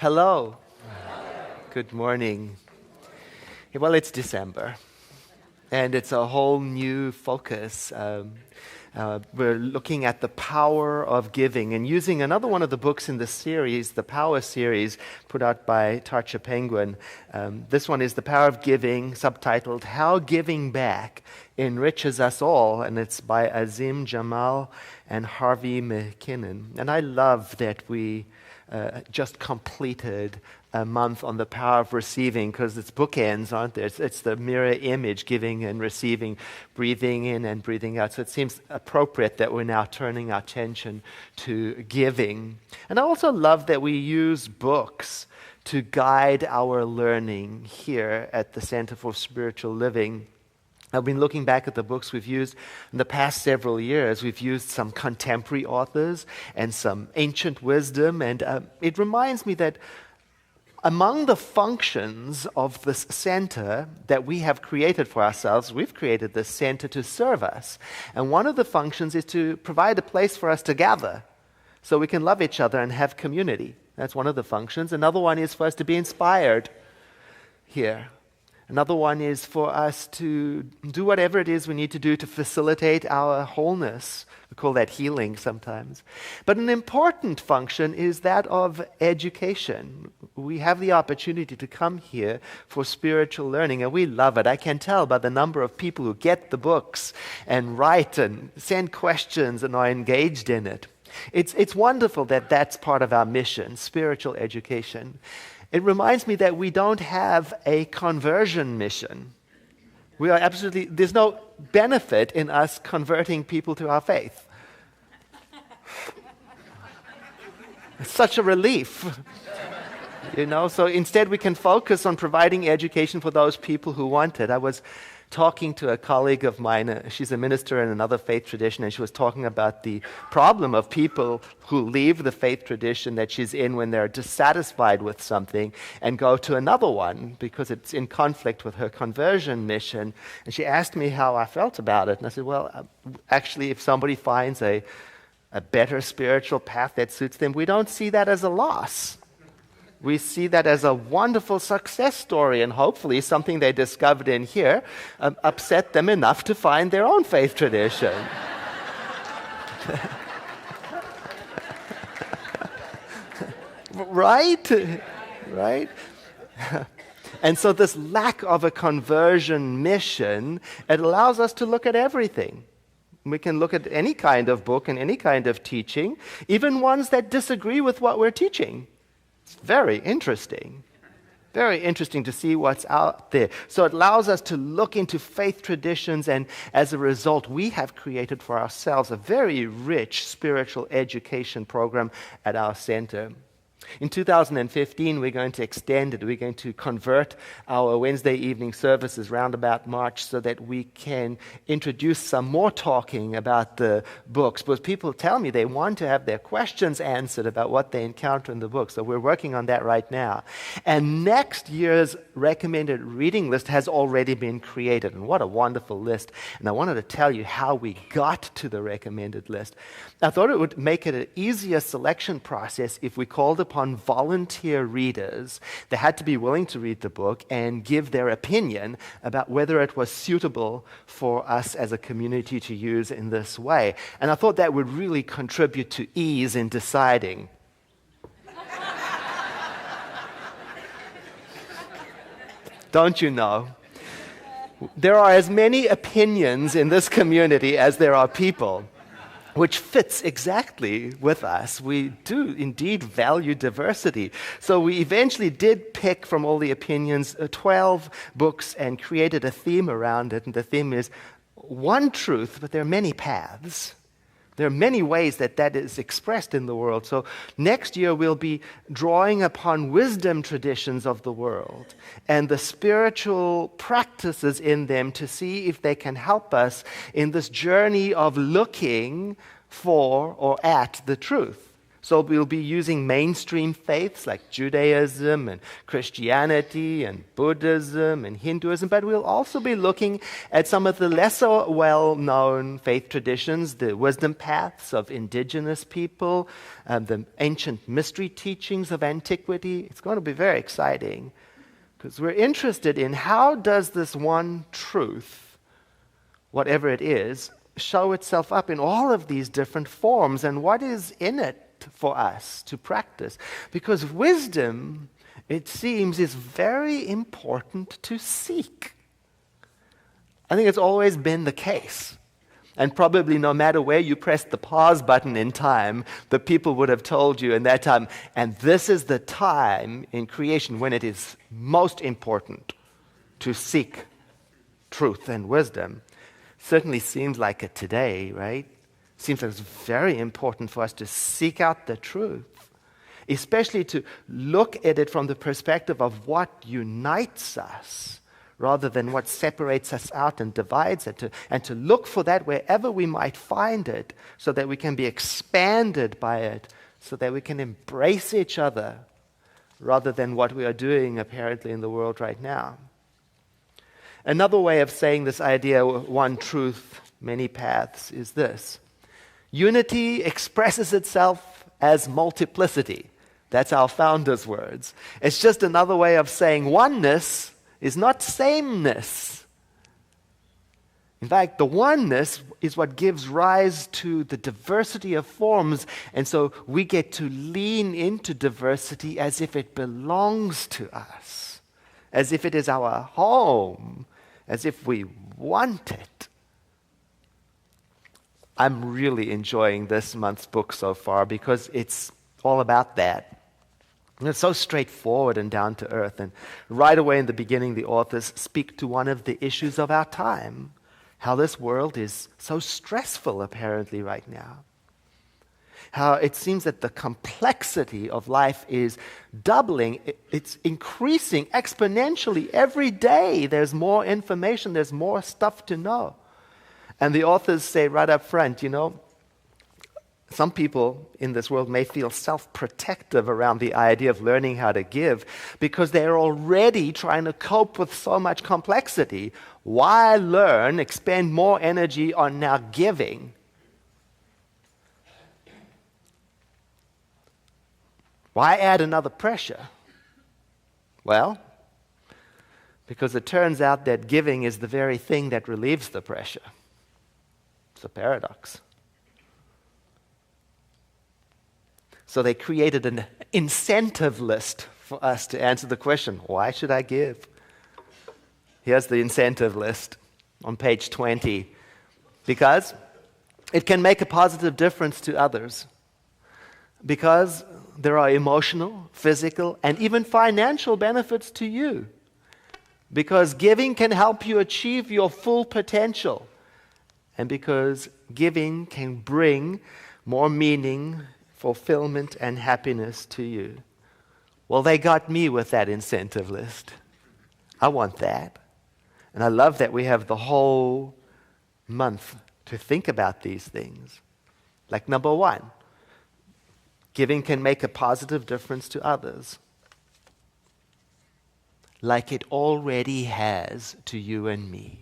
Hello. Good morning. Well, it's December, and it's a whole new focus. We're looking at the power of giving and using another one of the books in the series, the Power series, put out by Tarcha Penguin. This one is The Power of Giving, subtitled How Giving Back Enriches Us All, and it's by Azim Jamal and Harvey McKinnon. And I love that we just completed a month on the power of receiving, because it's bookends, aren't there? It's the mirror image, giving and receiving, breathing in and breathing out. So it seems appropriate that we're now turning our attention to giving. And I also love that we use books to guide our learning here at the Center for Spiritual Living. I've been looking back at the books we've used in the past several years. We've used some contemporary authors and some ancient wisdom, and it reminds me that among the functions of this center that we have created for ourselves, we've created this center to serve us. And one of the functions is to provide a place for us to gather so we can love each other and have community. That's one of the functions. Another one is for us to be inspired here. Another one is for us to do whatever it is we need to do to facilitate our wholeness. We call that healing sometimes. But an important function is that of education. We have the opportunity to come here for spiritual learning, and we love it. I can tell by the number of people who get the books and write and send questions and are engaged in it. It's wonderful that that's part of our mission, spiritual education. It reminds me that we don't have a conversion mission. There's no benefit in us converting people to our faith. It's such a relief. So instead we can focus on providing education for those people who want it. I was talking to a colleague of mine, she's a minister in another faith tradition, and she was talking about the problem of people who leave the faith tradition that she's in when they're dissatisfied with something and go to another one because it's in conflict with her conversion mission. And she asked me how I felt about it, and I said, well, actually, if somebody finds a better spiritual path that suits them, we don't see that as a loss. We see that as a wonderful success story, and hopefully something they discovered in here upset them enough to find their own faith tradition. Right? And so this lack of a conversion mission, it allows us to look at everything. We can look at any kind of book and any kind of teaching, even ones that disagree with what we're teaching. It's very interesting to see what's out there. So it allows us to look into faith traditions, and as a result, we have created for ourselves a very rich spiritual education program at our center. In 2015, we're going to extend it. We're going to convert our Wednesday evening services round about March so that we can introduce some more talking about the books. Because people tell me they want to have their questions answered about what they encounter in the book. So we're working on that right now. And next year's recommended reading list has already been created. And what a wonderful list. And I wanted to tell you how we got to the recommended list. I thought it would make it an easier selection process if we called upon volunteer readers. They had to be willing to read the book and give their opinion about whether it was suitable for us as a community to use in this way. And I thought that would really contribute to ease in deciding. Don't you know? There are as many opinions in this community as there are people, which fits exactly with us. We do indeed value diversity. So we eventually did pick from all the opinions 12 books and created a theme around it. And the theme is one truth, but there are many paths. There are many ways that is expressed in the world. So next year we'll be drawing upon wisdom traditions of the world and the spiritual practices in them to see if they can help us in this journey of looking for or at the truth. So we'll be using mainstream faiths like Judaism and Christianity and Buddhism and Hinduism, but we'll also be looking at some of the lesser well-known faith traditions, the wisdom paths of indigenous people, the ancient mystery teachings of antiquity. It's going to be very exciting because we're interested in how does this one truth, whatever it is, show itself up in all of these different forms, and what is in it for us to practice. Because wisdom, it seems, is very important to seek. I think it's always been the case. And probably no matter where you pressed the pause button in time, the people would have told you in that time, and this is the time in creation when it is most important to seek truth and wisdom. Certainly seems like it today, right? Seems like it's very important for us to seek out the truth, especially to look at it from the perspective of what unites us rather than what separates us out and divides it, and to look for that wherever we might find it so that we can be expanded by it, so that we can embrace each other rather than what we are doing apparently in the world right now. Another way of saying this idea, one truth, many paths, is this. Unity expresses itself as multiplicity. That's our founder's words. It's just another way of saying oneness is not sameness. In fact, the oneness is what gives rise to the diversity of forms, and so we get to lean into diversity as if it belongs to us, as if it is our home, as if we want it. I'm really enjoying this month's book so far because it's all about that. And it's so straightforward and down to earth. And right away in the beginning, the authors speak to one of the issues of our time, how this world is so stressful apparently right now. How it seems that the complexity of life is doubling. It's increasing exponentially every day. There's more information, there's more stuff to know. And the authors say right up front, some people in this world may feel self-protective around the idea of learning how to give because they're already trying to cope with so much complexity. Why learn, expend more energy on now giving? Why add another pressure? Well, because it turns out that giving is the very thing that relieves the pressure. It's a paradox. So they created an incentive list for us to answer the question, why should I give? Here's the incentive list on page 20. Because it can make a positive difference to others. Because there are emotional, physical, and even financial benefits to you. Because giving can help you achieve your full potential. And because giving can bring more meaning, fulfillment, and happiness to you. Well, they got me with that incentive list. I want that. And I love that we have the whole month to think about these things. Like number one, giving can make a positive difference to others. Like it already has to you and me.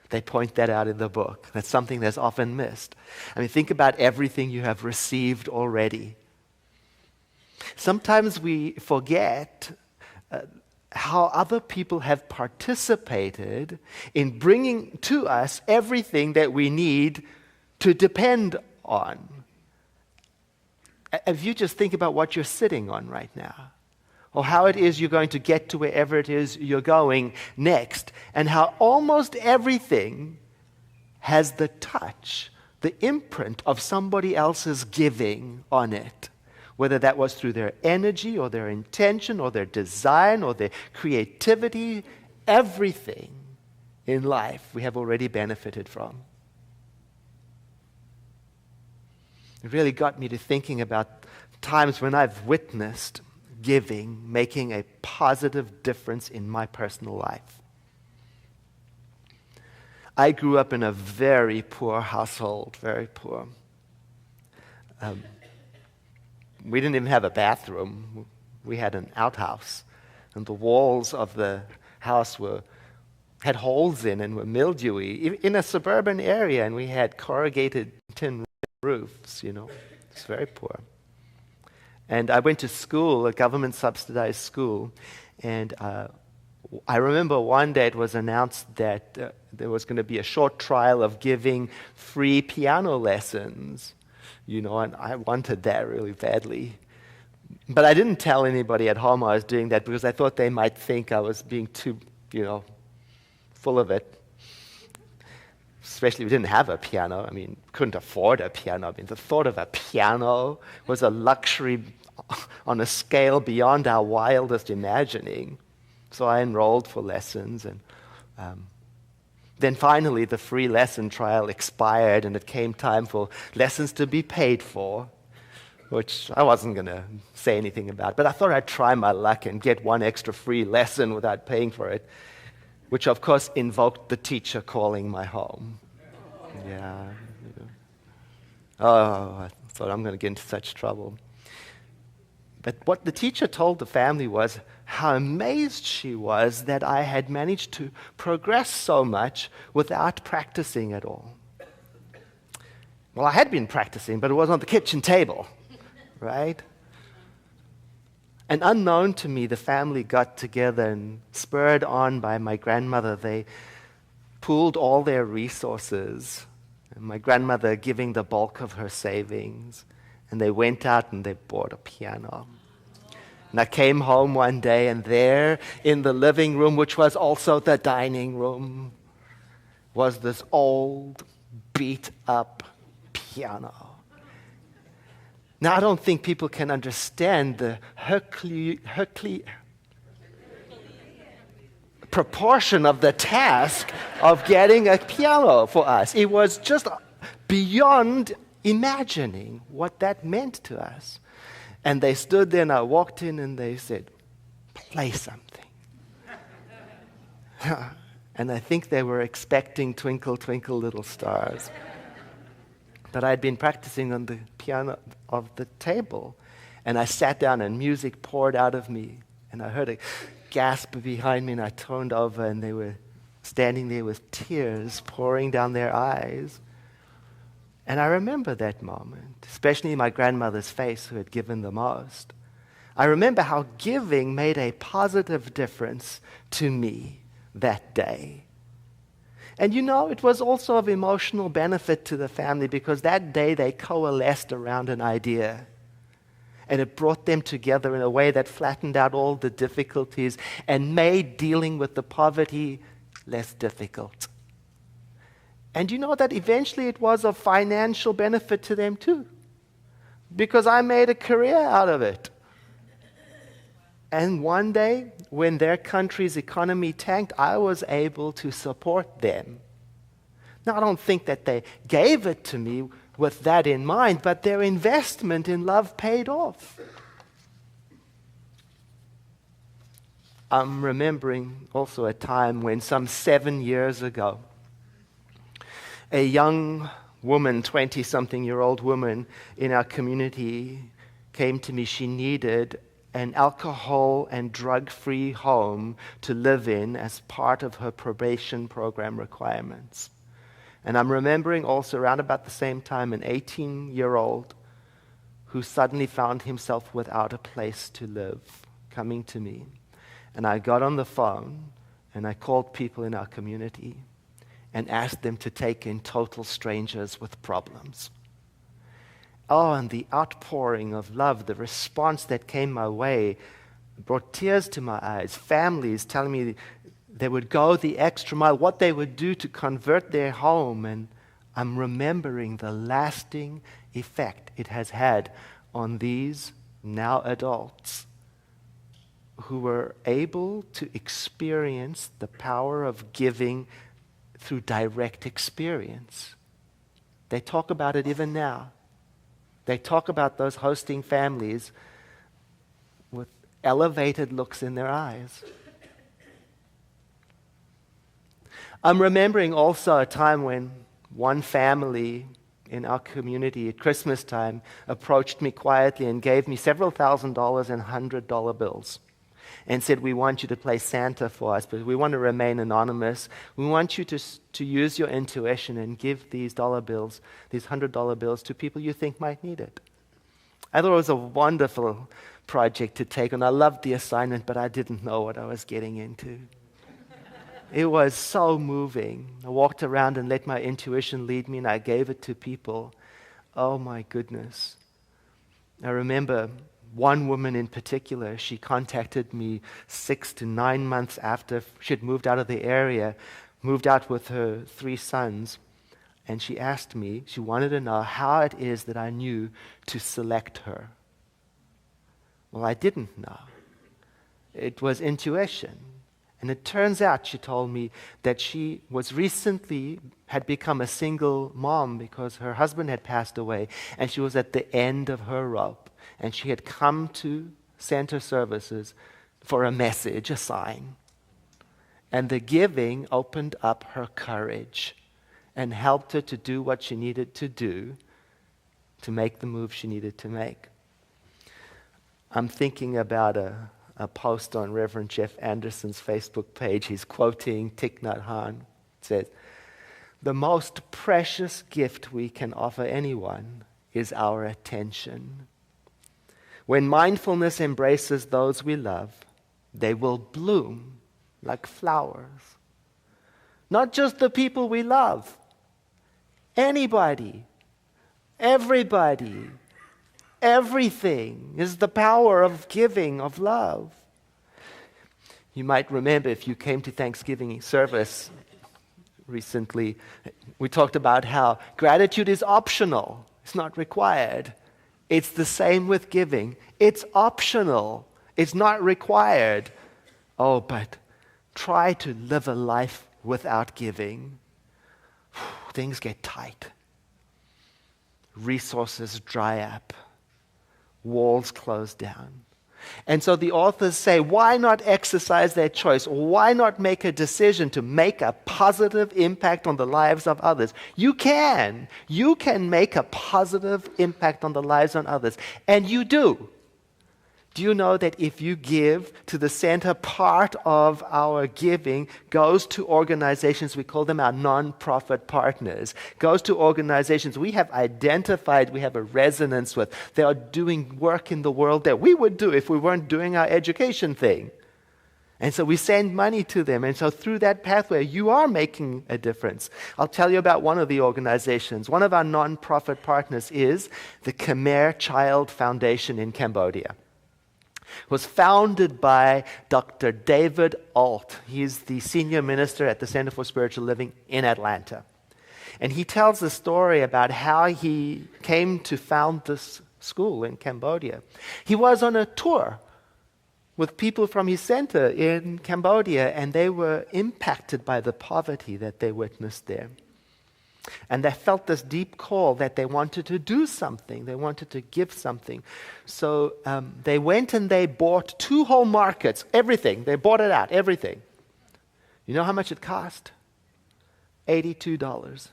They point that out in the book. That's something that's often missed. I mean, think about everything you have received already. Sometimes we forget how other people have participated in bringing to us everything that we need to depend on. If you just think about what you're sitting on right now, or how it is you're going to get to wherever it is you're going next, and how almost everything has the touch, the imprint of somebody else's giving on it, whether that was through their energy or their intention or their design or their creativity. Everything in life we have already benefited from. It really got me to thinking about times when I've witnessed giving making a positive difference in my personal life. I grew up in a very poor household, very poor. we didn't even have a bathroom. We had an outhouse, and the walls of the house had holes in and were mildewy in a suburban area, and we had corrugated tin roofs, It's very poor. And I went to school, a government-subsidized school, and I remember one day it was announced that there was going to be a short trial of giving free piano lessons, and I wanted that really badly. But I didn't tell anybody at home I was doing that because I thought they might think I was being too, full of it. Especially we didn't have a piano. Couldn't afford a piano. The thought of a piano was a luxury on a scale beyond our wildest imagining. So I enrolled for lessons, and then finally the free lesson trial expired, and it came time for lessons to be paid for, which I wasn't going to say anything about. But I thought I'd try my luck and get one extra free lesson without paying for it, which of course invoked the teacher calling my home. Yeah. Oh, I thought I'm going to get into such trouble. But what the teacher told the family was how amazed she was that I had managed to progress so much without practicing at all. Well, I had been practicing, but it was on the kitchen table, right? And unknown to me, the family got together and, spurred on by my grandmother, they pooled all their resources, and my grandmother giving the bulk of her savings. And they went out and they bought a piano. And I came home one day, and there in the living room, which was also the dining room, was this old, beat-up piano. Now, I don't think people can understand the proportion of the task of getting a piano for us. It was just beyond imagining what that meant to us. And they stood there, and I walked in, and they said, "Play something." And I think they were expecting Twinkle, Twinkle, Little Stars. But I'd been practicing on the piano of the table, and I sat down, and music poured out of me, and I heard a gasp behind me, and I turned over, and they were standing there with tears pouring down their eyes. And I remember that moment, especially my grandmother's face, who had given the most. I remember how giving made a positive difference to me that day. And it was also of emotional benefit to the family, because that day they coalesced around an idea. And it brought them together in a way that flattened out all the difficulties and made dealing with the poverty less difficult. And that eventually it was of financial benefit to them too, because I made a career out of it. And one day, when their country's economy tanked, I was able to support them. Now, I don't think that they gave it to me with that in mind, but their investment in love paid off. I'm remembering also a time when, some 7 years ago, a young woman, 20-something-year-old woman in our community came to me. She needed an alcohol and drug-free home to live in as part of her probation program requirements. And I'm remembering also around about the same time an 18-year-old who suddenly found himself without a place to live coming to me. And I got on the phone and I called people in our community and asked them to take in total strangers with problems. Oh, and the outpouring of love, the response that came my way brought tears to my eyes. Families telling me they would go the extra mile, what they would do to convert their home. And I'm remembering the lasting effect it has had on these now adults who were able to experience the power of giving through direct experience. They talk about it even now. They talk about those hosting families with elevated looks in their eyes. I'm remembering also a time when one family in our community at Christmas time approached me quietly and gave me several $1,000s in $100 bills and said, we want you to play Santa for us, but we want to remain anonymous. We want you to use your intuition and give these dollar bills, these $100 bills, to people you think might need it. I thought it was a wonderful project to take on. I loved the assignment, but I didn't know what I was getting into. It was so moving. I walked around and let my intuition lead me, and I gave it to people. Oh my goodness. I remember one woman in particular. She contacted me 6 to 9 months after she had moved out of the area, moved out with her 3 sons, and she asked me, she wanted to know how it is that I knew to select her. Well, I didn't know. It was intuition. And it turns out, she told me, that she was had become a single mom because her husband had passed away, and she was at the end of her rope. And she had come to Center Services for a message, a sign. And the giving opened up her courage and helped her to do what she needed to do to make the move she needed to make. I'm thinking about a post on Reverend Jeff Anderson's Facebook page. He's quoting Thich Nhat Hanh. It says, "The most precious gift we can offer anyone is our attention. When mindfulness embraces those we love, they will bloom like flowers. Not just the people we love, anybody, everybody, everything is the power of giving, of love." You might remember, if you came to Thanksgiving service recently, we talked about how gratitude is optional. It's not required. It's the same with giving. It's optional. It's not required. Oh, but try to live a life without giving. Things get tight. Resources dry up. Walls close down. And so the authors say, why not exercise their choice? Why not make a decision to make a positive impact on the lives of others? You can. You can make a positive impact on the lives of others. And you do. Do you know that if you give to the center, part of our giving goes to organizations, we call them our non-profit partners, goes to organizations we have identified, we have a resonance with. They are doing work in the world that we would do if we weren't doing our education thing. And so we send money to them. And so through that pathway, you are making a difference. I'll tell you about one of the organizations. One of our non-profit partners is the Khmer Child Foundation in Cambodia. Was founded by Dr. David Alt. He's the senior minister at the Center for Spiritual Living in Atlanta. And he tells the story about how he came to found this school in Cambodia. He was on a tour with people from his center in Cambodia, and they were impacted by the poverty that they witnessed there. And they felt this deep call that they wanted to do something. They wanted to give something. So they went and they bought 2 whole markets, everything. They bought it out, everything. You know how much it cost? $82.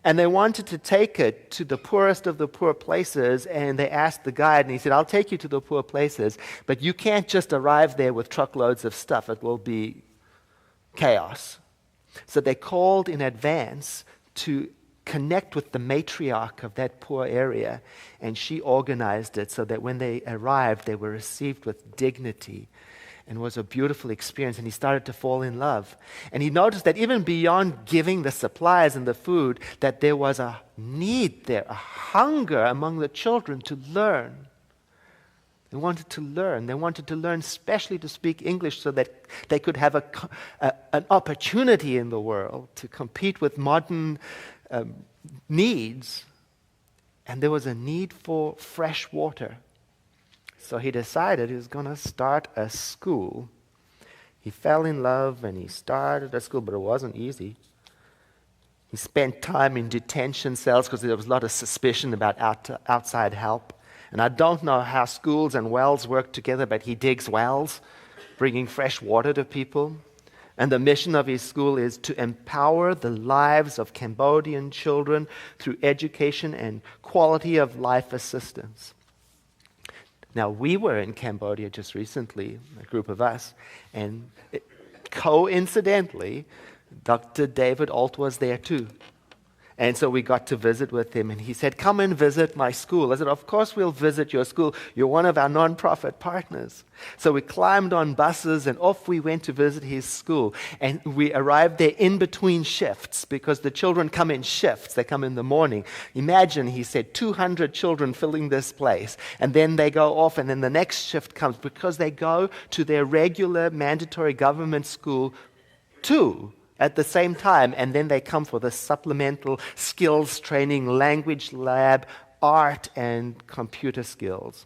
And they wanted to take it to the poorest of the poor places, and they asked the guide, and he said, I'll take you to the poor places, but you can't just arrive there with truckloads of stuff. It will be chaos. So they called in advance to connect with the matriarch of that poor area, and she organized it so that when they arrived, they were received with dignity, and it was a beautiful experience, and he started to fall in love. And he noticed that even beyond giving the supplies and the food, that there was a need there, a hunger among the children to learn. They wanted to learn. They wanted to learn especially to speak English so that they could have an opportunity in the world to compete with modern needs. And there was a need for fresh water. So he decided he was going to start a school. He fell in love and he started a school, but it wasn't easy. He spent time in detention cells because there was a lot of suspicion about outside help. And I don't know how schools and wells work together, but he digs wells, bringing fresh water to people. And the mission of his school is to empower the lives of Cambodian children through education and quality of life assistance. Now, we were in Cambodia just recently, a group of us, and coincidentally, Dr. David Alt was there too. And so we got to visit with him, and he said, "Come and visit my school." I said, "Of course we'll visit your school. You're one of our nonprofit partners." So we climbed on buses, and off we went to visit his school. And we arrived there in between shifts, because the children come in shifts. They come in the morning. Imagine, he said, 200 children filling this place. And then they go off, and then the next shift comes, because they go to their regular mandatory government school too, at the same time, and then they come for the supplemental skills training, language lab, art, and computer skills.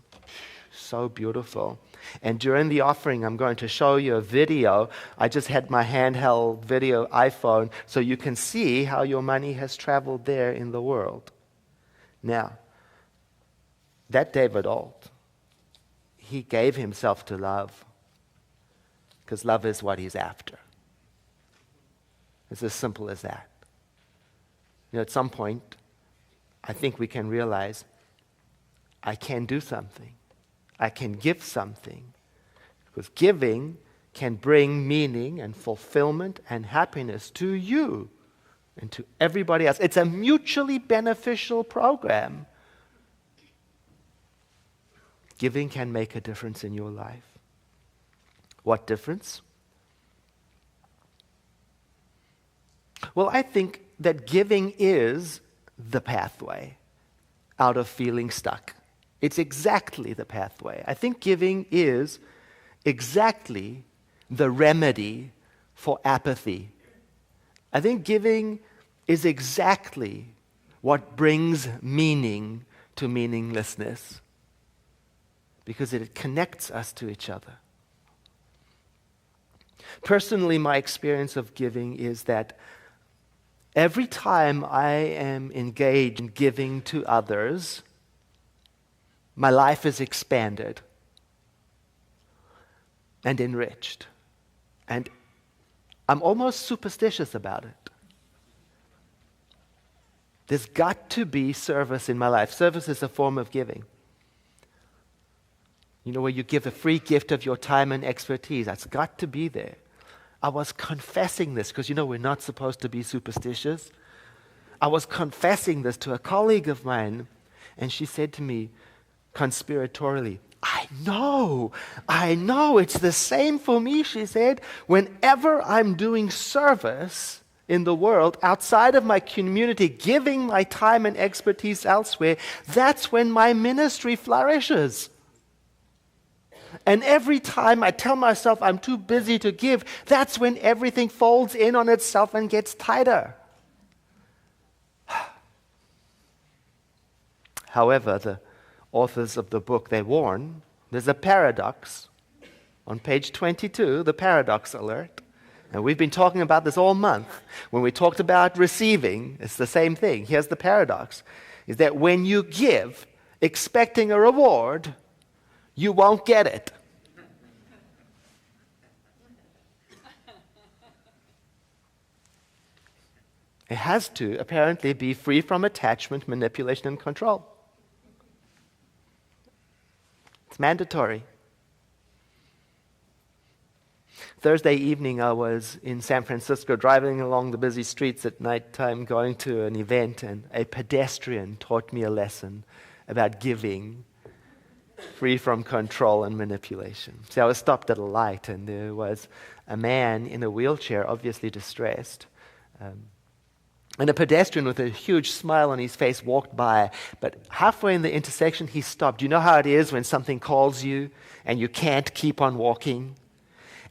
So beautiful. And during the offering, I'm going to show you a video. I just had my handheld video iPhone, so you can see how your money has traveled there in the world. Now, that David Alt, he gave himself to love, because love is what he's after. It's as simple as that. At some point, I think we can realize I can do something. I can give something. Because giving can bring meaning and fulfillment and happiness to you and to everybody else. It's a mutually beneficial program. Giving can make a difference in your life. What difference? Well, I think that giving is the pathway out of feeling stuck. It's exactly the pathway. I think giving is exactly the remedy for apathy. I think giving is exactly what brings meaning to meaninglessness, because it connects us to each other. Personally, my experience of giving is that every time I am engaged in giving to others, my life is expanded and enriched. And I'm almost superstitious about it. There's got to be service in my life. Service is a form of giving. Where you give a free gift of your time and expertise. That's got to be there. I was confessing this, because we're not supposed to be superstitious. I was confessing this to a colleague of mine, and she said to me conspiratorially, I know, it's the same for me," she said. "Whenever I'm doing service in the world, outside of my community, giving my time and expertise elsewhere, that's when my ministry flourishes. And every time I tell myself I'm too busy to give, that's when everything folds in on itself and gets tighter." However, the authors of the book, they warn, there's a paradox. On page 22, the paradox alert. And we've been talking about this all month. When we talked about receiving, it's the same thing. Here's the paradox, is that when you give, expecting a reward, you won't get it. It has to apparently be free from attachment, manipulation, and control. It's mandatory. Thursday evening, I was in San Francisco driving along the busy streets at nighttime going to an event, and a pedestrian taught me a lesson about giving free from control and manipulation. See, I was stopped at a light, and there was a man in a wheelchair, obviously distressed. And a pedestrian with a huge smile on his face walked by, but halfway in the intersection, he stopped. You know how it is when something calls you and you can't keep on walking?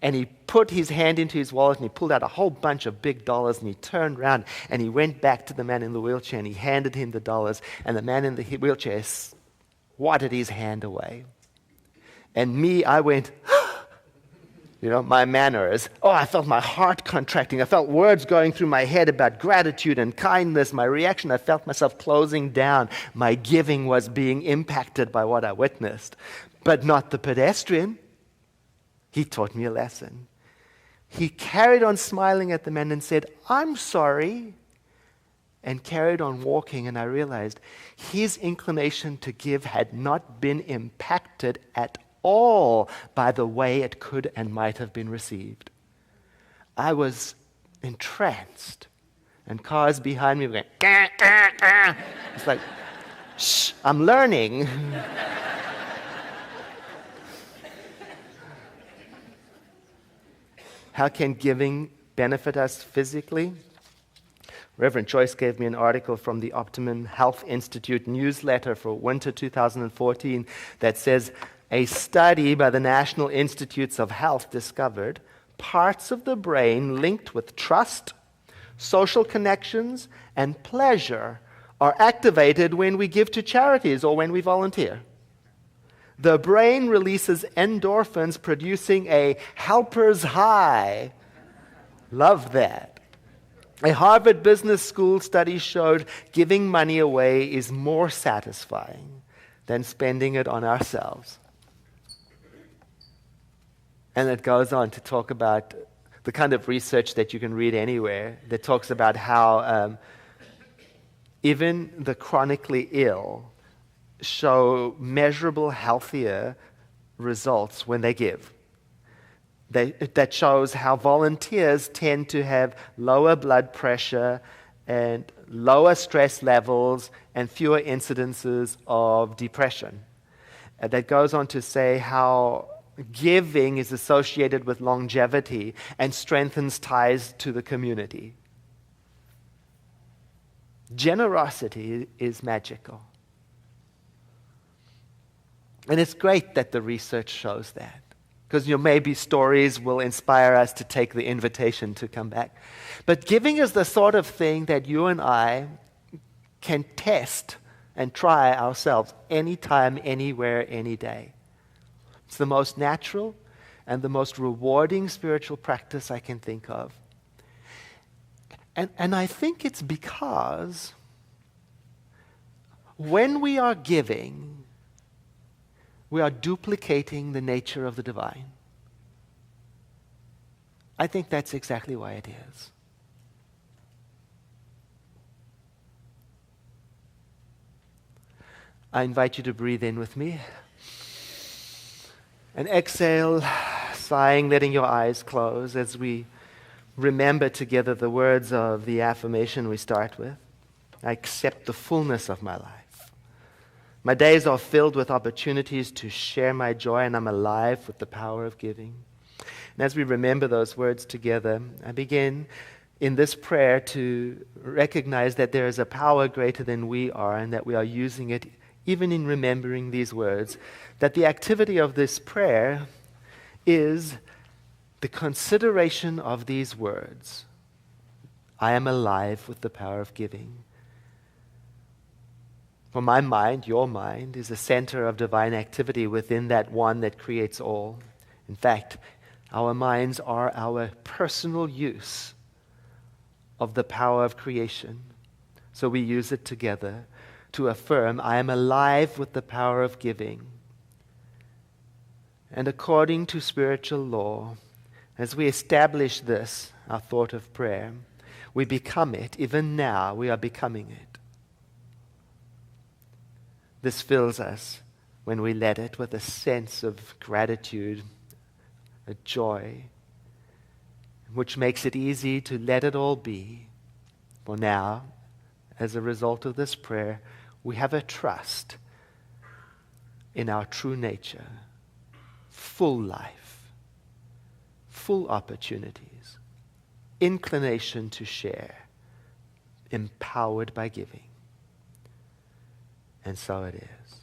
And he put his hand into his wallet and he pulled out a whole bunch of big dollars, and he turned around and he went back to the man in the wheelchair and he handed him the dollars, and the man in the wheelchair swatted his hand away. And me, I went, my manners. I felt my heart contracting. I felt words going through my head about gratitude and kindness. My reaction, I felt myself closing down. My giving was being impacted by what I witnessed. But not the pedestrian. He taught me a lesson. He carried on smiling at the man and said, "I'm sorry," and carried on walking. And I realized his inclination to give had not been impacted at all by the way it could and might have been received. I was entranced. And cars behind me were going, "Gah, gah, gah." It's like, shh, I'm learning. How can giving benefit us physically? Reverend Joyce gave me an article from the Optimum Health Institute newsletter for winter 2014 that says a study by the National Institutes of Health discovered parts of the brain linked with trust, social connections, and pleasure are activated when we give to charities or when we volunteer. The brain releases endorphins, producing a helper's high. Love that. A Harvard Business School study showed giving money away is more satisfying than spending it on ourselves. And it goes on to talk about the kind of research that you can read anywhere that talks about how even the chronically ill show measurable healthier results when they give. That shows how volunteers tend to have lower blood pressure and lower stress levels and fewer incidences of depression. That goes on to say how giving is associated with longevity and strengthens ties to the community. Generosity is magical. And it's great that the research shows that. Because maybe stories will inspire us to take the invitation to come back. But giving is the sort of thing that you and I can test and try ourselves anytime, anywhere, any day. It's the most natural and the most rewarding spiritual practice I can think of. And I think it's because when we are giving, we are duplicating the nature of the divine. I think that's exactly why it is. I invite you to breathe in with me. And exhale, sighing, letting your eyes close as we remember together the words of the affirmation we start with. I accept the fullness of my life. My days are filled with opportunities to share my joy, and I'm alive with the power of giving. And as we remember those words together, I begin in this prayer to recognize that there is a power greater than we are, and that we are using it even in remembering these words, that the activity of this prayer is the consideration of these words. I am alive with the power of giving. For my mind, your mind, is a center of divine activity within that one that creates all. In fact, our minds are our personal use of the power of creation. So we use it together to affirm, I am alive with the power of giving. And according to spiritual law, as we establish this, our thought of prayer, we become it. Even now, we are becoming it. This fills us when we let it with a sense of gratitude, a joy, which makes it easy to let it all be. For now, as a result of this prayer, we have a trust in our true nature, full life, full opportunities, inclination to share, empowered by giving. And so it is.